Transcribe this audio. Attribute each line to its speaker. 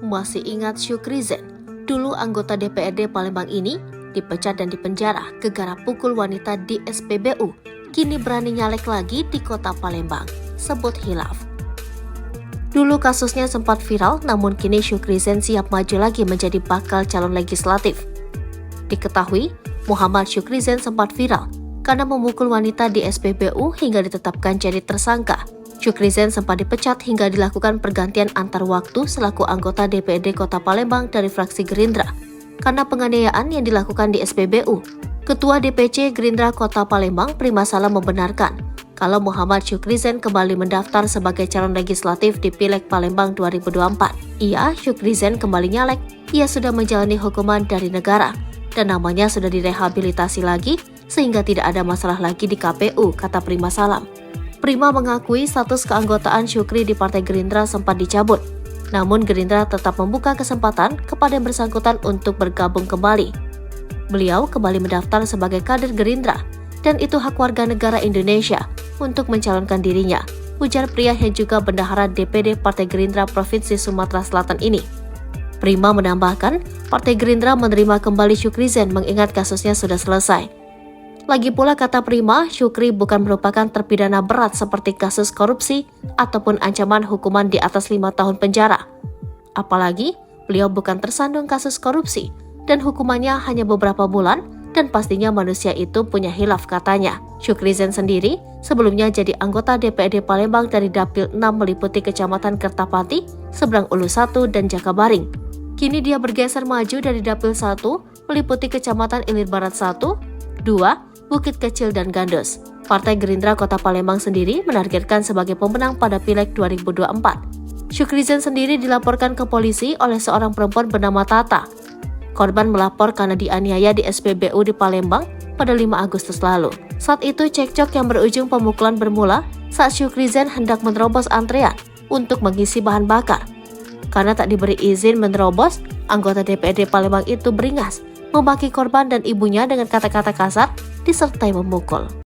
Speaker 1: Masih ingat Syukrizen? Dulu anggota DPRD Palembang ini dipecat dan dipenjara gara-gara pukul wanita di SPBU. Kini berani nyalek lagi di kota Palembang, sebut hilaf. Dulu kasusnya sempat viral, namun kini Syukrizen siap maju lagi menjadi bakal calon legislatif. Diketahui, Muhammad Syukrizen sempat viral karena memukul wanita di SPBU hingga ditetapkan jadi tersangka. Syukrizen sempat dipecat hingga dilakukan pergantian antar waktu selaku anggota DPRD Kota Palembang dari fraksi Gerindra karena penganiayaan yang dilakukan di SPBU. Ketua DPC Gerindra Kota Palembang, Prima Salam, membenarkan kalau Muhammad Syukrizen kembali mendaftar sebagai calon legislatif di Pileg Palembang 2024. Syukrizen kembali nyalek. Ia sudah menjalani hukuman dari negara dan namanya sudah direhabilitasi lagi sehingga tidak ada masalah lagi di KPU, kata Prima Salam. Prima mengakui status keanggotaan Syukri di Partai Gerindra sempat dicabut. Namun Gerindra tetap membuka kesempatan kepada yang bersangkutan untuk bergabung kembali. Beliau kembali mendaftar sebagai kader Gerindra dan itu hak warga negara Indonesia untuk mencalonkan dirinya, ujar pria yang juga bendahara DPD Partai Gerindra Provinsi Sumatera Selatan ini. Prima menambahkan, Partai Gerindra menerima kembali Syukrizen mengingat kasusnya sudah selesai. Lagi pula, kata Prima, Syukri bukan merupakan terpidana berat seperti kasus korupsi ataupun ancaman hukuman di atas 5 tahun penjara. Apalagi, beliau bukan tersandung kasus korupsi dan hukumannya hanya beberapa bulan dan pastinya manusia itu punya hilaf, katanya. Syukrizen sendiri sebelumnya jadi anggota DPRD Palembang dari Dapil 6 meliputi Kecamatan Kertapati, Seberang Ulu 1 dan Jakabaring. Kini dia bergeser maju dari Dapil 1 meliputi Kecamatan Ilir Barat 1, 2, Bukit Kecil dan Gandos. Partai Gerindra Kota Palembang sendiri menargetkan sebagai pemenang pada Pileg 2024. Syukrizen sendiri dilaporkan ke polisi oleh seorang perempuan bernama Tata. Korban melapor karena dianiaya di SPBU di Palembang pada 5 Agustus lalu. Saat itu cekcok yang berujung pemukulan bermula saat Syukrizen hendak menerobos antrean untuk mengisi bahan bakar. Karena tak diberi izin menerobos, anggota DPRD Palembang itu beringas memaki korban dan ibunya dengan kata-kata kasar disertai memukul.